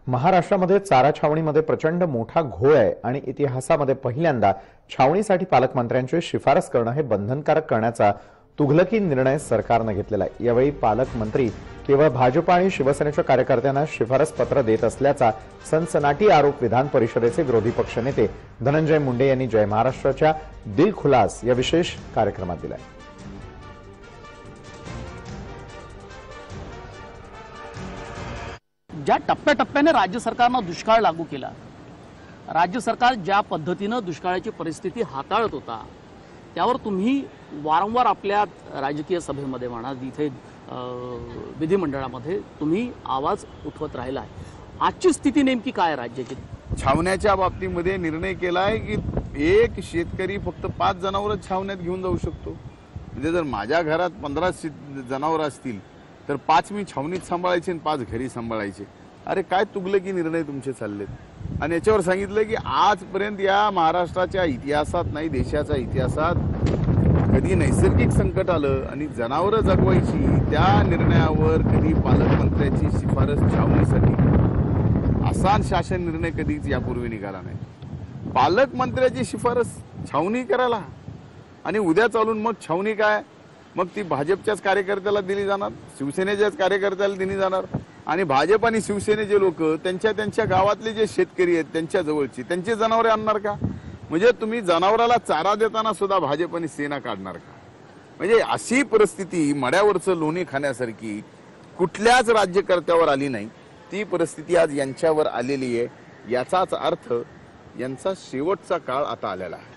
महाराष्ट्रामध्ये चारा छावणीमध्ये प्रचंड मोठा घोळ आहे आणि इतिहासामध्ये पहिल्यांदा छावणीसाठी पालकमंत्र्यांची शिफारस करणं हे बंधनकारक करण्याचा तुघलकी निर्णय सरकारने घेतलेला आहे। यावेळी पालकमंत्री केवळ भाजप आणि शिवसेनेच्या कार्यकर्त्यांना शिफारस पत्र देत असल्याचा सनसनाटी आरोप विधान परिषदेचे विरोधी पक्षनेते धनंजय मुंडे यांनी जय महाराष्ट्राच्या दिलखुलास या विशेष कार्यक्रमात दिला। ज्या टप्प्याटप्प्याने राज्य सरकारनं दुष्काळ लागू केला, राज्य सरकार ज्या पद्धतीने दुष्काळाची परिस्थिती हाताळत होता, त्यावर तुम्ही वारंवार आपल्या राजकीय सभेमध्ये म्हणा, इथे विधिमंडळामध्ये तुम्ही आवाज उठवत राहिला आहे। आजची स्थिती नेमकी काय राज्याची? छावण्याच्या बाबतीमध्ये निर्णय केलाय की एक शेतकरी फक्त 5 जनावर छावण्यात घेऊन जाऊ शकतो। म्हणजे जर माझ्या घरात 15 जनावर असतील तर 5 मी छावणीत सांभाळायचे आणि 5 घरी सांभाळायचे। अरे काय तुघलकी निर्णय तुमचे चाललेत। आणि याच्यावर सांगितलं की आजपर्यंत या महाराष्ट्राच्या इतिहासात नाही, देशाच्या इतिहासात कधी नैसर्गिक संकट आलं आणि जनावरं जगवायची, त्या निर्णयावर कधी पालकमंत्र्याची शिफारस छावणीसाठी असा शासन निर्णय कधीच यापूर्वी निघाला नाही। पालकमंत्र्याची शिफारस छावणी करायला आणि उद्या चालून मग छावणी काय, मग ती भाजपच्याच कार्यकर्त्याला दिली जाणार, शिवसेनेच्याच कार्यकर्त्याला दिली जाणार आणि भाजप आणि शिवसेनेचे लोक त्यांच्या गावातले जे शेतकरी आहेत त्यांच्या जवळची त्यांचे जनावरे आणणार का? म्हणजे तुम्ही जनावराला चारा देताना सुद्धा भाजप आणि सेना काढणार का? म्हणजे अशी परिस्थिती मड्यावरचं लोणी खाण्यासारखी कुठल्याच राज्यकर्त्यावर आली नाही, ती परिस्थिती आज यांच्यावर आलेली आहे। याचाच अर्थ यांचा शेवटचा काळ आता आलेला आहे।